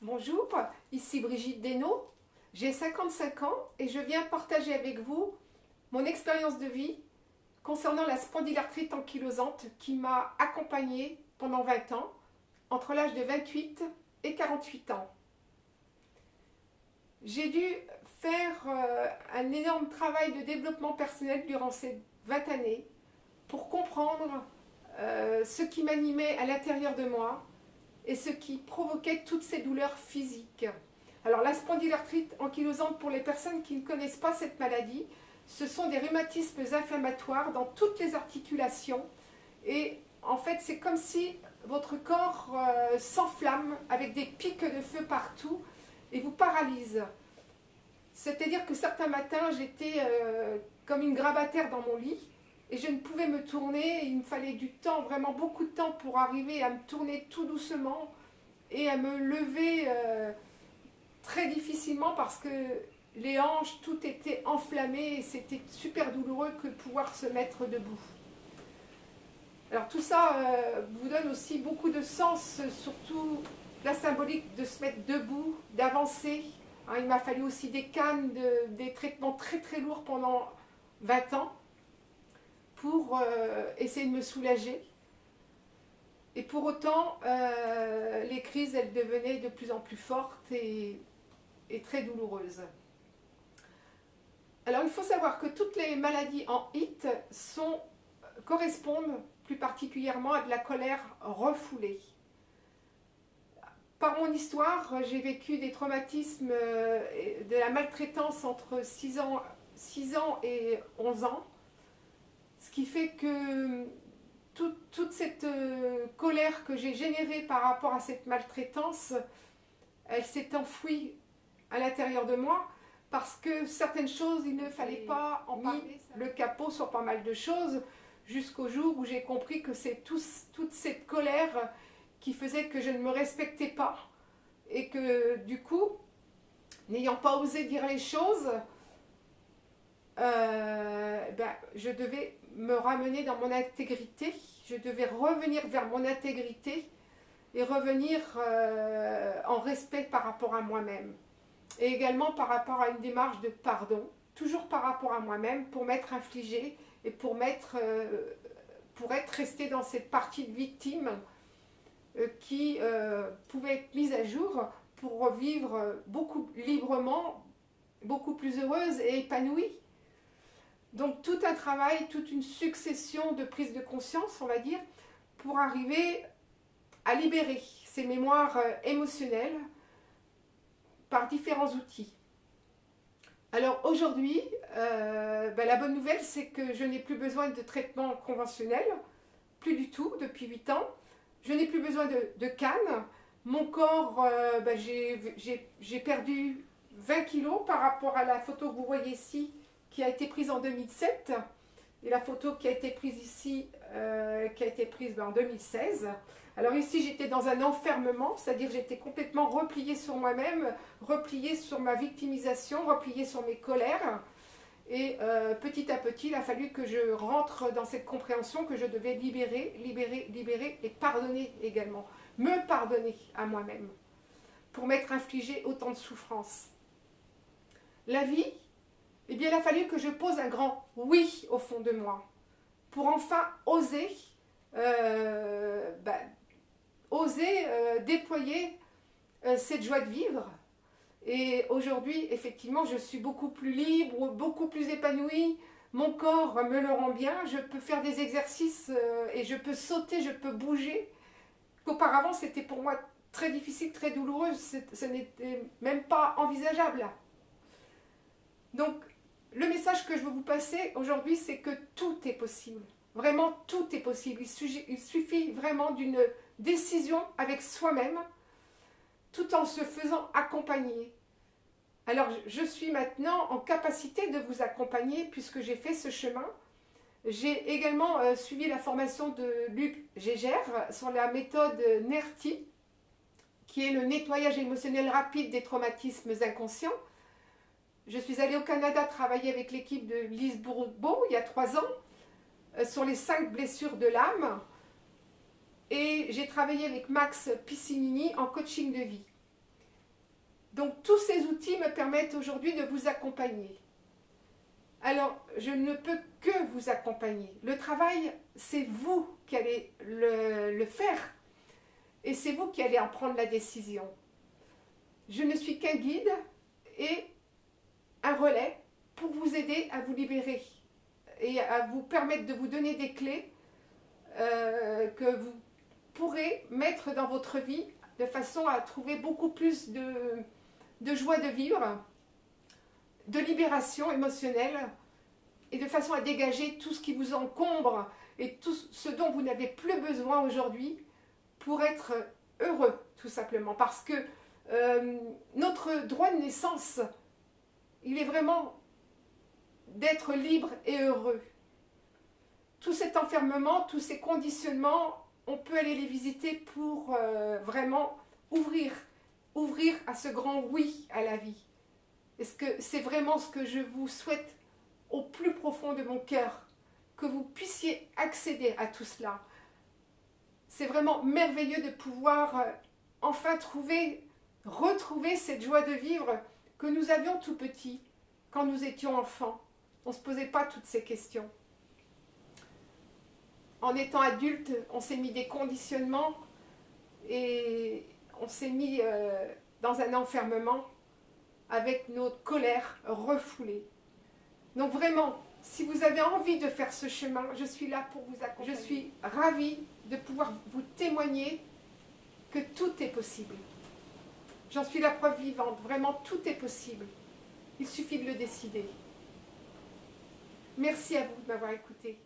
Bonjour, ici Brigitte Desnaux, j'ai 55 ans et je viens partager avec vous mon expérience de vie concernant la spondylarthrite ankylosante qui m'a accompagnée pendant 20 ans, entre l'âge de 28 et 48 ans. J'ai dû faire un énorme travail de développement personnel durant ces 20 années pour comprendre ce qui m'animait à l'intérieur de moi et ce qui provoquait toutes ces douleurs physiques. Alors la spondylarthrite ankylosante, pour les personnes qui ne connaissent pas cette maladie, ce sont des rhumatismes inflammatoires dans toutes les articulations et en fait c'est comme si votre corps s'enflamme avec des pics de feu partout et vous paralyse. C'est-à-dire que certains matins j'étais comme une grabataire dans mon lit et je ne pouvais me tourner, il me fallait du temps, vraiment beaucoup de temps pour arriver à me tourner tout doucement et à me lever très difficilement parce que les hanches, tout était enflammé et c'était super douloureux que de pouvoir se mettre debout. Alors tout ça vous donne aussi beaucoup de sens, surtout la symbolique de se mettre debout, d'avancer. Hein, il m'a fallu aussi des cannes, des traitements très très lourds pendant 20 ans pour essayer de me soulager. Et pour autant, les crises, elles devenaient de plus en plus fortes et très douloureuses. Alors il faut savoir que toutes les maladies en HIT correspondent plus particulièrement à de la colère refoulée. Par mon histoire, j'ai vécu des traumatismes, de la maltraitance entre 6 ans et 11 ans, ce qui fait que toute cette colère que j'ai générée par rapport à cette maltraitance, elle s'est enfouie à l'intérieur de moi parce que certaines choses, il ne fallait pas en parler. Le capot sur pas mal de choses jusqu'au jour où j'ai compris que c'est toute cette colère qui faisait que je ne me respectais pas et que du coup, n'ayant pas osé dire les choses, je devais me ramener dans mon intégrité, je devais revenir vers mon intégrité et revenir en respect par rapport à moi-même. Et également par rapport à une démarche de pardon, toujours par rapport à moi-même, pour m'être infligée et pour être restée dans cette partie de victime qui pouvait être mise à jour pour vivre beaucoup librement, beaucoup plus heureuse et épanouie. Donc tout un travail, toute une succession de prises de conscience, on va dire, pour arriver à libérer ces mémoires émotionnelles par différents outils. Alors aujourd'hui, la bonne nouvelle, c'est que je n'ai plus besoin de traitement conventionnel, plus du tout, depuis 8 ans. Je n'ai plus besoin de canne. Mon corps, j'ai perdu 20 kilos par rapport à la photo que vous voyez ici, qui a été prise en 2007, et la photo qui a été prise ici, qui a été prise en 2016. Alors ici, j'étais dans un enfermement, c'est-à-dire j'étais complètement repliée sur moi-même, repliée sur ma victimisation, repliée sur mes colères. Et petit à petit, il a fallu que je rentre dans cette compréhension que je devais libérer, libérer, libérer et pardonner également. Me pardonner à moi-même pour m'être infligé autant de souffrances. La vie, eh bien, il a fallu que je pose un grand oui au fond de moi pour enfin oser déployer cette joie de vivre. Et aujourd'hui, effectivement, je suis beaucoup plus libre, beaucoup plus épanouie. Mon corps me le rend bien. Je peux faire des exercices et je peux sauter, je peux bouger. Qu'auparavant, c'était pour moi très difficile, très douloureux. Ce n'était même pas envisageable. Donc, le message que je veux vous passer aujourd'hui, c'est que tout est possible. Vraiment, tout est possible. Il suffit vraiment d'une décision avec soi-même, tout en se faisant accompagner. Alors, je suis maintenant en capacité de vous accompagner puisque j'ai fait ce chemin. J'ai également suivi la formation de Luc Gégère sur la méthode NERTI, qui est le nettoyage émotionnel rapide des traumatismes inconscients. Je suis allée au Canada travailler avec l'équipe de Lise Bourbeau il y a 3 ans sur les 5 blessures de l'âme. Et j'ai travaillé avec Max Piscinini en coaching de vie. Donc tous ces outils me permettent aujourd'hui de vous accompagner. Alors, je ne peux que vous accompagner. Le travail, c'est vous qui allez le faire et c'est vous qui allez en prendre la décision. Je ne suis qu'un guide et un relais pour vous aider à vous libérer et à vous permettre de vous donner des clés que vous pourrez mettre dans votre vie de façon à trouver beaucoup plus de joie de vivre, de libération émotionnelle et de façon à dégager tout ce qui vous encombre et tout ce dont vous n'avez plus besoin aujourd'hui pour être heureux, tout simplement. Parce que notre droit de naissance, il est vraiment d'être libre et heureux. Tout cet enfermement, tous ces conditionnements, on peut aller les visiter pour vraiment ouvrir à ce grand oui à la vie. Est-ce que c'est vraiment ce que je vous souhaite au plus profond de mon cœur, que vous puissiez accéder à tout cela. C'est vraiment merveilleux de pouvoir enfin retrouver cette joie de vivre que nous avions tout petit quand nous étions enfants. On ne se posait pas toutes ces questions. En étant adulte, on s'est mis des conditionnements et on s'est mis dans un enfermement avec notre colère refoulée. Donc vraiment, si vous avez envie de faire ce chemin, je suis là pour vous accompagner. Je suis ravie de pouvoir vous témoigner que tout est possible. J'en suis la preuve vivante, vraiment tout est possible. Il suffit de le décider. Merci à vous de m'avoir écouté.